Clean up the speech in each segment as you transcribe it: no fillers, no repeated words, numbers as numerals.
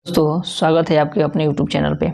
दोस्तों स्वागत है आपके अपने YouTube चैनल पे।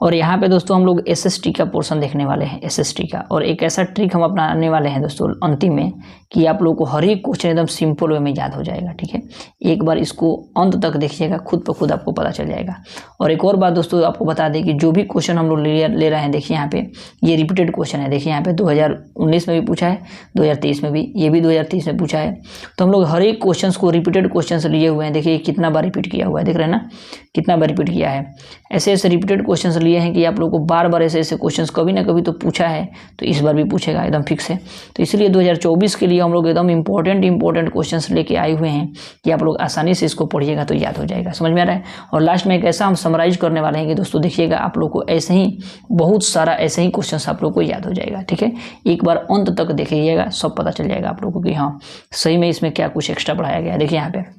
और यहाँ पे दोस्तों हम लोग एसएसटी का पोर्शन देखने वाले हैं, एसएसटी का। और एक ऐसा ट्रिक हम अपनाने वाले हैं दोस्तों अंतिम में कि आप लोगों को हर एक क्वेश्चन एकदम सिंपल वे में याद हो जाएगा। ठीक है, एक बार इसको अंत तक देखिएगा, खुद ब खुद आपको पता चल जाएगा। और एक और बात दोस्तों आपको बता दें कि जो भी क्वेश्चन हम लोग ले रहे हैं, देखिए यहाँ पे ये रिपीटेड क्वेश्चन है। देखिए यहाँ पे 2019 में भी पूछा है, 2023 में भी, ये भी 2023 में पूछा है। तो हम लोग हर एक क्वेश्चन को रिपीटेड क्वेश्चन लिए हुए हैं। देखिए कितना बार रिपीट किया हुआ है, देख रहे हैं ना, कितना बार रिपीट किया है। ऐसे ऐसे रिपीटेड क्वेश्चन लिए हैं कि आप लोगों को बार बार ऐसे ऐसे क्वेश्चंस कभी ना कभी तो पूछा है, तो इस बार भी पूछेगा एकदम फिक्स है। तो इसलिए 2024 के लिए हम लोग एकदम इंपॉर्टेंट क्वेश्चंस लेके आए हुए हैं कि आप लोग आसानी से इसको पढ़िएगा तो याद हो जाएगा। समझ में आ रहा है। और लास्ट में एक ऐसा हम समराइज करने वाले हैं कि दोस्तों देखिएगा आप लोग को ऐसे ही बहुत सारा ऐसे ही क्वेश्चन आप लोग को याद हो जाएगा। ठीक है, एक बार अंत तक देखिएगा, सब पता चल जाएगा आप लोगों को कि हाँ सही में इसमें क्या कुछ एक्स्ट्रा पढ़ाया गया है। देखिए यहाँ पे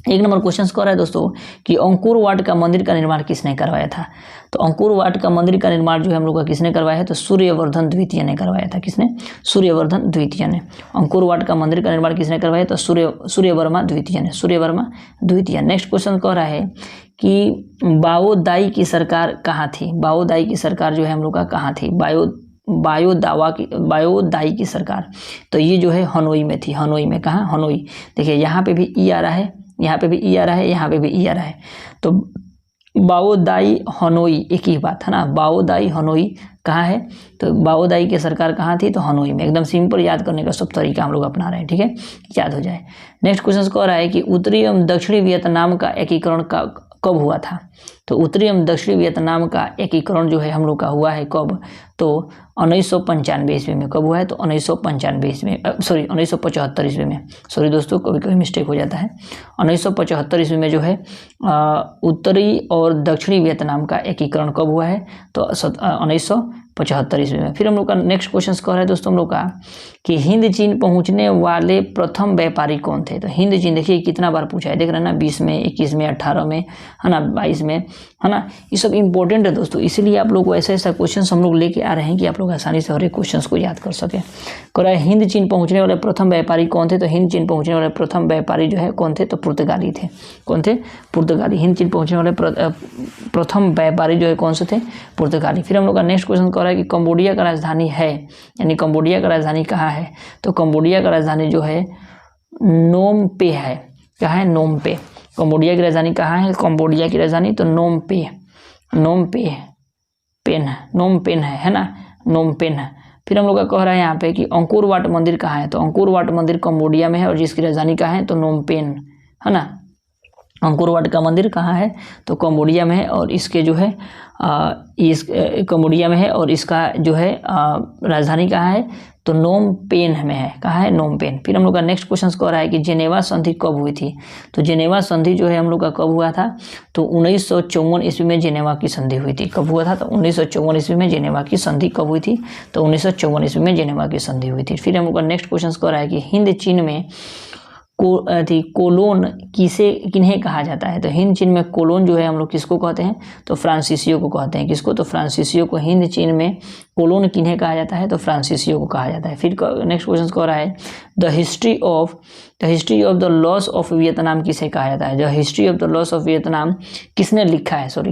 एक नंबर क्वेश्चन कह रहा है दोस्तों कि अंकुर वाट का मंदिर का निर्माण किसने करवाया था। तो अंकुर वाट का मंदिर का निर्माण जो है हम लोग का किसने करवाया है, तो सूर्यवर्धन द्वितीय ने करवाया था। किसने? सूर्यवर्धन द्वितीय ने। अंकुर वाट का मंदिर का निर्माण किसने करवाया, तो सूर्यवर्मा द्वितीय ने, सूर्यवर्मा द्वितीय। नेक्स्ट क्वेश्चन कह रहा है कि बाओदाई की सरकार कहाँ थी। बाओदाई की सरकार जो है हम लोग का कहाँ थी, बाओदाई की सरकार। तो ये जो है हनोई में थी। हनोई में, कहाँ, हनोई। देखिए यहाँ पे भी ई आ रहा है, यहाँ पे भी ई आ रहा है, यहाँ पे भी ई आ रहा है। तो बाओदाई हनोई एक ही बात है ना। बाओदाई हनोई कहाँ है, तो बाओदाई की सरकार कहाँ थी, तो हनोई में। एकदम सिंपल याद करने का सब तरीका हम लोग अपना रहे हैं। ठीक है, याद हो जाए। नेक्स्ट क्वेश्चन कह रहा है कि उत्तरी एवं दक्षिणी वियतनाम का एकीकरण कब हुआ था। तो उत्तरी एवं दक्षिणी वियतनाम का एकीकरण जो है हम लोग का हुआ है कब, तो 1995 ईस्वी में। कब हुआ है, तो 1995 ईस्वी में, सॉरी 1975 ईस्वी में। सॉरी दोस्तों, कभी कभी मिस्टेक हो जाता है। 1975 ईस्वी में जो है उत्तरी और दक्षिणी वियतनाम का एकीकरण कब हुआ है, तो 1975 ईस्वी में। फिर हम लोग का नेक्स्ट क्वेश्चन कह रहा है दोस्तों हम लोग का कि हिंद चीन पहुंचने वाले प्रथम व्यापारी कौन थे। तो हिंद चीन देखिए कितना बार पूछा है, देख रहे हैं ना, 20 में, 21 में, 18 में, है ना, 22 में, है ना। ये सब इंपॉर्टेंट है दोस्तों, इसीलिए आप लोग को ऐसा ऐसा क्वेश्चन हम लोग लेके आ रहे हैं कि आप लोग आसानी से हर एक क्वेश्चन को याद कर सके। कह रहा है हिंद चीन पहुंचने वाले प्रथम व्यापारी कौन थे। तो हिंद चीन पहुंचने वाले प्रथम व्यापारी जो है कौन थे, तो पुर्तगाली थे। कौन थे, पुर्तगाली। हिंद चीन पहुंचने वाले प्रथम व्यापारी जो है कौन से थे, पुर्तगाली। फिर हम लोग का नेक्स्ट क्वेश्चन कह रहा है कि कंबोडिया का राजधानी है, यानी कंबोडिया का राजधानी कहाँ है। तो कंबोडिया का राजधानी जो है नोम पे है। कहाँ है, नोम पे। कंबोडिया की राजधानी कहाँ है, कंबोडिया की राजधानी तो नोम पे, नोम पे पेन, नोम पेन है ना, नोम पेन है। फिर हम लोग का कह रहा है यहाँ पे कि अंकुर वाट मंदिर कहाँ है। तो अंकुर वाट मंदिर कंबोडिया में है और जिसकी राजधानी कहाँ है, तो नोम पेन, है ना। अंकुर वाट का मंदिर कहाँ है, तो कंबोडिया में है और इसके जो है इस कंबोडिया में है और इसका जो है राजधानी कहाँ है, तो नोम पेन में है। कहाँ है, नोम पेन। फिर हम लोग का नेक्स्ट क्वेश्चन कह रहा है कि जेनेवा संधि कब हुई थी। तो जेनेवा संधि जो है हम लोग का कब हुआ था, तो 1954 ईस्वी में जेनेवा की संधि हुई थी। कब हुआ था, तो 1954 ईस्वी में जेनेवा की संधि कब हुई थी, तो 1954 ईस्वी में जेनेवा की संधि हुई थी। फिर हम लोग का नेक्स्ट क्वेश्चन कह रहा है कि हिंद चीन में कोलोन किन्हें कहा जाता है। तो हिंद चीन में कोलोन जो है हम लोग किसको कहते हैं, तो फ्रांसीसियों को कहते हैं। किसको, तो फ्रांसीसियों को। हिंद चीन में कोलोन किन्हें कहा जाता है, तो फ्रांसीसियों को कहा जाता है। फिर नेक्स्ट क्वेश्चन कह रहा है the history of the loss of Vietnam किसे कहा जाता है। The history of the loss of Vietnam किसने लिखा है, sorry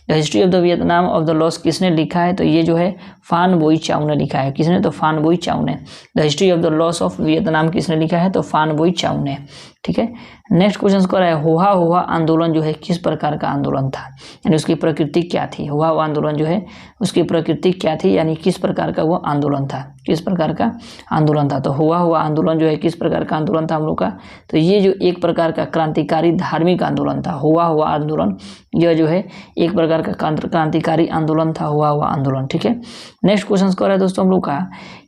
the history of the Vietnam of the loss किसने लिखा है, तो ये जो है फान बोई चाउ ने लिखा है। किसने, तो फान बोई चाउ ने। The history of the loss of Vietnam किसने लिखा है, तो फान बोई चाउ ने। ठीक है, नेक्स्ट क्वेश्चन कह रहा है होहा होहा आंदोलन जो है किस प्रकार का आंदोलन था, यानी उसकी प्रकृति क्या थी। होहा होहा आंदोलन जो है उसकी प्रकृति क्या थी, यानी किस प्रकार का वो आंदोलन था, किस प्रकार का आंदोलन था। तो होहा होहा आंदोलन जो है किस प्रकार का आंदोलन था हम लोग का, तो ये जो एक प्रकार का क्रांतिकारी धार्मिक आंदोलन था। होहा होहा आंदोलन यह जो है एक प्रकार का क्रांतिकारी आंदोलन था, होहा होहा आंदोलन। ठीक है, नेक्स्ट क्वेश्चन कह रहा है दोस्तों हम लोग का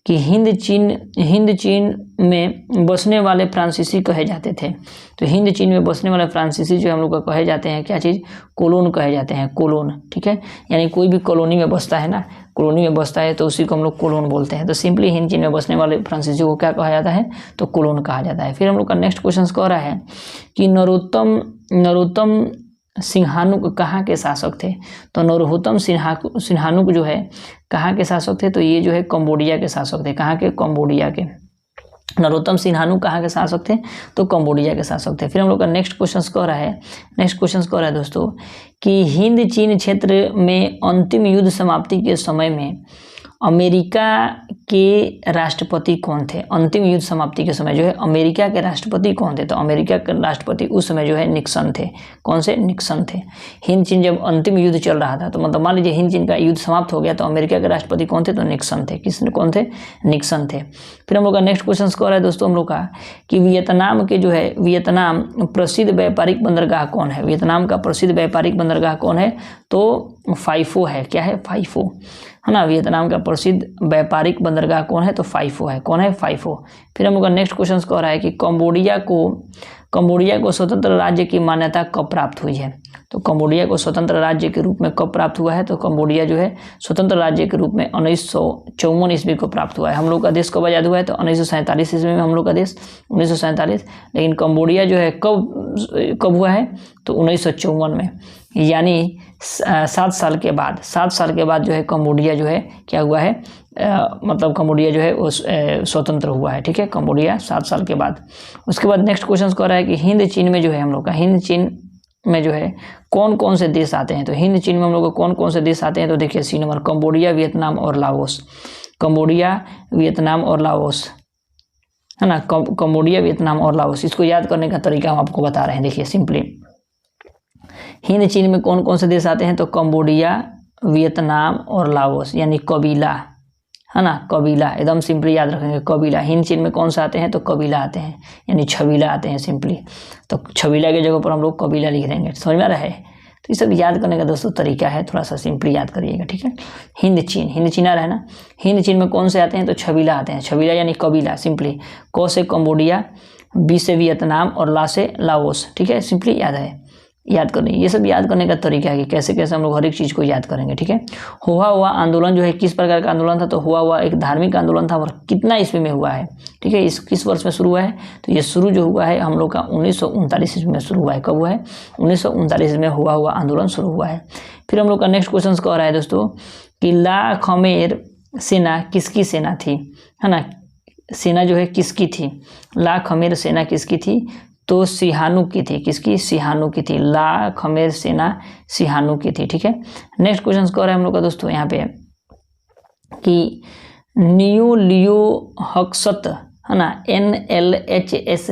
कि हिंद चीन में बसने वाले फ्रांसीसी कहे जाते थे। तो हिंद चीन में बसने वाले फ्रांसीसी जो हम लोग का कहे जाते हैं, क्या चीज़, कोलोन कहे जाते हैं, कोलोन। ठीक है, यानी कोई भी कॉलोनी में बसता है ना, कॉलोनी में बसता है तो उसी को हम लोग कोलोन बोलते हैं। तो सिंपली हिंद चीन में बसने वाले फ्रांसीसी को क्या कहा जाता है, तो कोलोन कहा जाता है। फिर हम लोग का नेक्स्ट क्वेश्चन कह रहा है कि नरोत्तम सिंहानुक कहाँ के शासक थे। तो नरोत्तम सिंहानुक जो है कहाँ के शासक थे, तो ये जो है कंबोडिया के शासक थे। कहाँ के, कंबोडिया के। नरोत्तम सिन्हानू कहाँ के शासक थे? तो कंबोडिया के शासक थे। फिर हम लोग का नेक्स्ट क्वेश्चन कह रहा है दोस्तों कि हिंद चीन क्षेत्र में अंतिम युद्ध समाप्ति के समय में अमेरिका के राष्ट्रपति कौन थे? अंतिम युद्ध समाप्ति के समय जो है अमेरिका के राष्ट्रपति कौन थे? तो अमेरिका के राष्ट्रपति उस समय जो है निक्सन थे। कौन से? निक्सन थे। हिंद चीन जब अंतिम युद्ध चल रहा था तो मतलब मान लीजिए हिंद चीन का युद्ध समाप्त हो गया तो अमेरिका के राष्ट्रपति कौन थे? तो निक्सन थे। कौन थे? निक्सन थे। फिर हम लोग का नेक्स्ट क्वेश्चन कह रहा है दोस्तों हम लोग का कि वियतनाम के जो है वियतनाम प्रसिद्ध व्यापारिक बंदरगाह कौन है? वियतनाम का प्रसिद्ध व्यापारिक बंदरगाह कौन है? तो फाइफो है। क्या है? फाइफो है ना। वियतनाम का प्रसिद्ध व्यापारिक बंदरगाह कौन है? तो फाइफो है। कौन है? फाइफो। फिर हम लोग का नेक्स्ट क्वेश्चन कह रहा है कि कंबोडिया को स्वतंत्र राज्य की मान्यता कब प्राप्त हुई है? तो कंबोडिया को स्वतंत्र राज्य के रूप में कब प्राप्त हुआ है? तो कंबोडिया जो है स्वतंत्र राज्य के रूप में 1954 ईस्वी को प्राप्त हुआ है। हम लोग का देश कब आजाद हुआ है? तो 1947 ईस्वी में हम लोग का देश 1947। लेकिन कंबोडिया जो है कब हुआ है? तो 1954 में, यानी 7 साल के बाद जो है कंबोडिया जो है क्या हुआ है? मतलब कंबोडिया जो है वो स्वतंत्र हुआ है। ठीक है, कंबोडिया 7 साल के बाद। उसके बाद नेक्स्ट क्वेश्चन कह रहा है कि हिंद चीन में जो है हम लोग का हिंद चीन में जो है कौन कौन से देश आते हैं? तो हिंद चीन में हम लोग को कौन कौन से देश आते हैं? तो देखिए सी नंबर कंबोडिया, वियतनाम और लाओस। कंबोडिया, वियतनाम और लाओस है ना। कंबोडिया, वियतनाम और लाओस। इसको याद करने का तरीका हम आपको बता रहे हैं। देखिए सिंपली हिंद चीन में कौन कौन से देश आते हैं? तो कंबोडिया, वियतनाम और लाओस, यानी कबीला है ना। कबीला एकदम सिंपली याद रखेंगे। कबीला हिंद चीन में कौन सा आते हैं? तो कबीला आते हैं, यानी छबीला आते हैं सिंपली। तो छबीला के जगह पर हम लोग कबीला लिख देंगे। समझ में आ रहा है? तो ये सब याद करने का दोस्तों तरीका है, थोड़ा सा सिंपली याद करिएगा। ठीक है, हिंद चीन आ रहा है ना। हिंद चीन में कौन से आते हैं? तो छबीला आते हैं। छबीला यानी कबीला सिंपली। क से कंबोडिया, बी से वियतनाम और ला से लाओस। ठीक है, सिंपली याद करनी। ये सब याद करने का तरीका है कि कैसे कैसे हम लोग हर एक चीज़ को याद करेंगे। ठीक है, हुआ आंदोलन जो है किस प्रकार का आंदोलन था? तो हुआ एक धार्मिक आंदोलन था। और कितना ईस्वी में हुआ है? ठीक है, इस किस वर्ष में शुरू हुआ है? तो ये शुरू जो हुआ है हम लोग का 1939 ईस्वी में शुरू हुआ है। कब हुआ है? 1939 में हुआ आंदोलन शुरू हुआ है। फिर हम लोग का नेक्स्ट क्वेश्चन कह रहा है दोस्तों कि ला खमेर सेना किसकी सेना थी? है ना, सेना जो है किसकी थी? ला खमेर सेना किसकी थी? तो सिहानू की थी। किसकी? सिहानू की थी। ला खमेर सेना सिहानू की थी। ठीक है, नेक्स्ट क्वेश्चन कह रहा है हम लोग का दोस्तों यहाँ पे कि नियो लियो हक्सत है ना, NLHS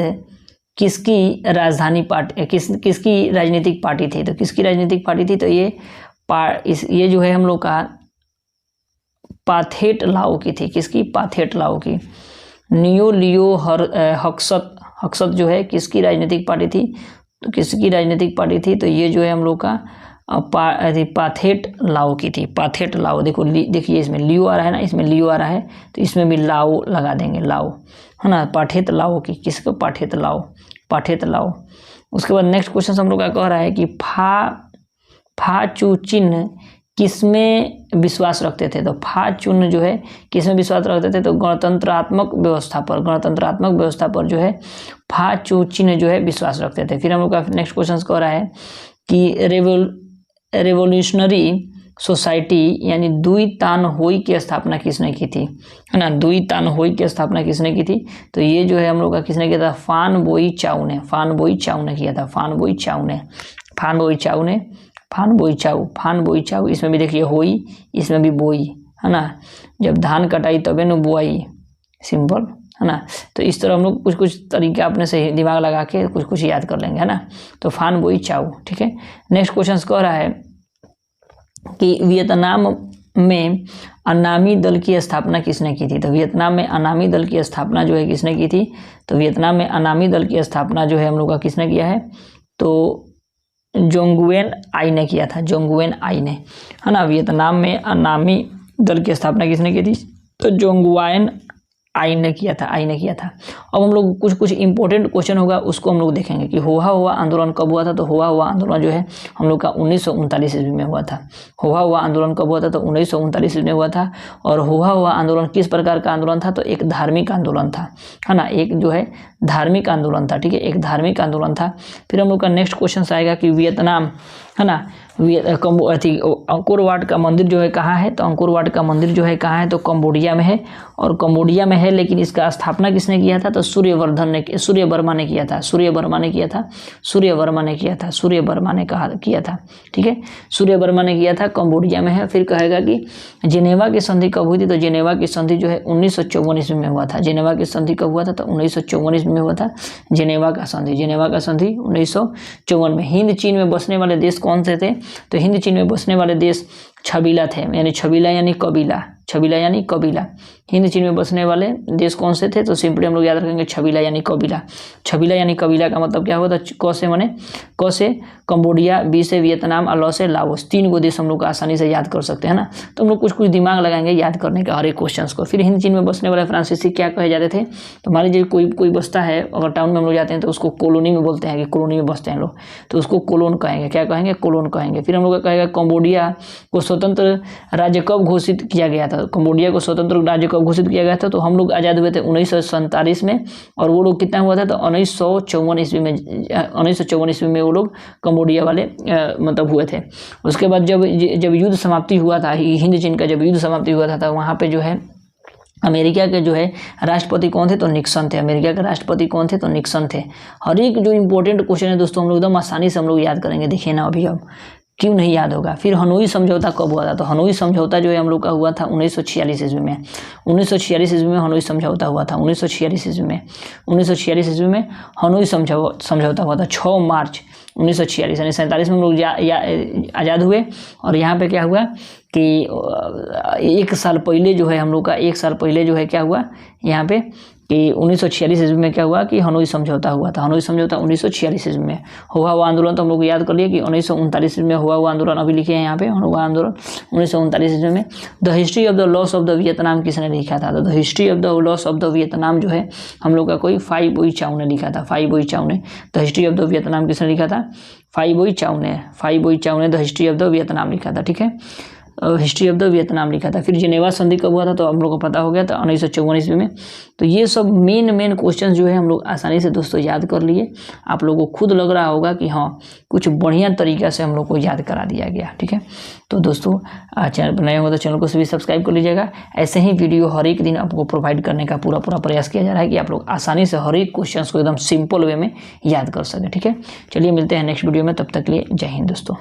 किसकी राजधानी पार्टी किसकी राजनीतिक पार्टी थी? तो किसकी राजनीतिक पार्टी थी? तो ये जो है हम लोग का पाथेट लाओ की थी। किसकी? पाथेट लाओ की। नियो लियो हक्सत जो है किसकी राजनीतिक पार्टी थी? तो किसकी राजनीतिक पार्टी थी? तो ये जो है हम लोग का पाथेट लाओ की थी। पाथेट लाओ। देखिए इसमें लियो आ रहा है ना, इसमें लियो आ रहा है तो इसमें भी लाओ लगा देंगे। लाओ है ना, पाठेत लाओ की। किसको? पाठेत लाओ। उसके बाद नेक्स्ट क्वेश्चन हम लोग का कह रहा है कि फा चू चिन्ह किसमें विश्वास रखते थे? तो फा चुन जो है किसमें विश्वास रखते थे? तो गणतंत्रात्मक व्यवस्था पर जो है फा चू चिन्ह जो है विश्वास रखते थे। फिर हम लोग का नेक्स्ट क्वेश्चन कह रहा है कि रेवोल्यूशनरी सोसाइटी यानी दुई तान होई की स्थापना किसने की थी? है ना, दुई तान होई की स्थापना किसने की थी? तो ये जो है हम लोग का किसने किया था? फान बोई चाउ ने किया था। फान बोई चाउ। इसमें भी देखिए होई, इसमें भी बोई है ना। जब धान कटाई तबे न बुआई, सिंपल है ना। तो इस तरह हम लोग कुछ कुछ तरीके अपने से दिमाग लगा के कुछ कुछ याद कर लेंगे है ना। तो फान बोई चाउ। ठीक है, नेक्स्ट क्वेश्चन कह रहा है कि वियतनाम में अनामी दल की स्थापना किसने की थी? तो वियतनाम में अनामी दल की स्थापना जो है किसने की थी? तो वियतनाम में अनामी दल की स्थापना जो है हम लोग का किसने किया है? तो जोंगुएन आई ने किया था। जोंगुएन आई ने है ना। वियतनाम में अनामी दल की स्थापना किसने की थी? तो जोंगुएन आई ने किया था। अब हम लोग कुछ इंपॉर्टेंट क्वेश्चन होगा उसको हम लोग देखेंगे कि हुआ आंदोलन कब हुआ था? तो हुआ आंदोलन जो है हम लोग का 1939 ईस्वी में हुआ था। हुआ आंदोलन कब हुआ था? तो 1939 ईस्वी में हुआ था। और हुआ आंदोलन किस प्रकार का आंदोलन था? तो एक धार्मिक आंदोलन था है ना। एक जो है धार्मिक आंदोलन था। ठीक है, एक धार्मिक आंदोलन था। फिर हम लोग का नेक्स्ट क्वेश्चन आएगा कि वियतनाम है ना। अंकोर वाट का मंदिर जो है कहाँ है, तो अंकोर वाट का मंदिर जो है कहाँ है, तो कंबोडिया में है। और कंबोडिया में है, लेकिन इसका स्थापना किसने किया था, तो सूर्यवर्धन ने, सूर्यवर्मा ने किया था, सूर्यवर्मा ने किया था, सूर्यवर्मा ने किया था, सूर्यवर्मा ने किया था, ठीक है, सूर्यवर्मा ने किया था, कंबोडिया में है। फिर कहेगा कि जिनेवा की संधि कब हुई थी, तो जिनेवा की संधि जो है 1954 ईस्वी में हुआ था। जिनेवा की संधि कब हुआ था, तो 1954 ईस्वी में हुआ था जिनेवा का संधि। जिनेवा का संधि 1954 में। हिंद चीन में बसने वाले देश कौन से थे, तो हिंद चीन में बसने वाले देश छबीला थे, यानी छबीला यानी कबीला, छबीला यानी कबीला। हिंद चीन में बसने वाले देश कौन से थे, तो सिंपली हम लोग याद रखेंगे छबीला यानी कबीला। छबीला यानी कबीला का मतलब क्या होता है, क से माने क से कंबोडिया, बी से वियतनाम और ल से लाओस। 3 गो देश हम लोग आसानी से याद कर सकते हैं ना। तो हम लोग कुछ कुछ दिमाग लगाएंगे याद करने का हर एक क्वेश्चन को। फिर हिंद चीन में बसने वाले फ्रांसीसी क्या कहे जाते थे, तो मान लीजिए कोई बसता है, अगर टाउन में हम लोग जाते हैं तो उसको कॉलोनी में बोलते हैं कि कॉलोनी में बसते हैं लोग, तो उसको कोलोन कहेंगे। क्या कहेंगे, कोलोन कहेंगे। फिर हम लोग कहेगा कंबोडिया को स्वतंत्र राज्य कब घोषित किया गया था, कंबोडिया को स्वतंत्र राज्य कब घोषित किया गया था, तो हम लोग आज़ाद हुए थे 1947 में। और वो लोग कितना हुआ था, तो 1954 ईस्वी में, 1954 ईस्वी में वो लोग कंबोडिया वाले मतलब हुए थे। उसके बाद जब युद्ध समाप्ति हुआ था, हिंद चीन का जब युद्ध समाप्ति हुआ था, तो वहाँ पे जो है अमेरिका के जो है राष्ट्रपति कौन थे, तो निक्सन थे। अमेरिका के राष्ट्रपति कौन थे, तो निक्सन थे। हर एक जो इंपॉर्टेंट क्वेश्चन है दोस्तों हम लोग एकदम आसानी से हम लोग याद करेंगे। देखिए ना अभी अब क्यों नहीं याद होगा। फिर हनोई समझौता कब हुआ था, तो हनोई समझौता जो है हम लोग का हुआ था 1946 ईस्वी में। 1946 ईस्वी में हनोई समझौता हुआ था। 1946 ईस्वी में, 1946 ईस्वी में हनोई समझौता हुआ था। 6 मार्च 1946, यानी 47 में हम लोग आज़ाद हुए। और यहाँ पे क्या हुआ कि 1 साल पहले जो है हम लोग का, 1 साल पहले जो है क्या हुआ यहाँ पे कि 1946 ईस्वी में क्या हुआ कि हनोई समझौता हुआ था। हनोई समझौता 1946 ईस्वी में। हुआ हुआ आंदोलन तो हम लोग याद कर लिए कि 1939 ईस्वी में हुआ हुआ आंदोलन, अभी लिखे हैं यहाँ पे हुआ आंदोलन 1939 ईस्वी में। The history of the loss of the Vietnam किसने लिखा था, तो the history of the loss of the Vietnam जो है हम लोग का कोई फाई बोई चाउ ने लिखा था। फाई बोई चाउ ने the history of the Vietnam किसने लिखा था, फाई बोई चाउ ने, फाई बोई चाउ ने the history of the Vietnam लिखा था, ठीक है, हिस्ट्री ऑफ द वियतनाम लिखा था। फिर जिनेवा संधि कब हुआ था, तो हम लोग को पता हो गया था 1954 ईस्वी में। तो ये सब मेन क्वेश्चन जो है हम लोग आसानी से दोस्तों याद कर लिए। आप लोगों को खुद लग रहा होगा कि हाँ कुछ बढ़िया तरीक़ा से हम लोग को याद करा दिया गया, ठीक है। तो दोस्तों चैनल पर नए हो तो चैनल को भी सब्सक्राइब कर लीजिएगा। ऐसे ही वीडियो हर एक दिन आपको प्रोवाइड करने का पूरा प्रयास किया जा रहा है कि आप लोग आसानी से हर एक क्वेश्चन को एकदम सिंपल वे में याद कर सकें, ठीक है। चलिए मिलते हैं नेक्स्ट वीडियो में, तब तक के लिए जय हिंद दोस्तों।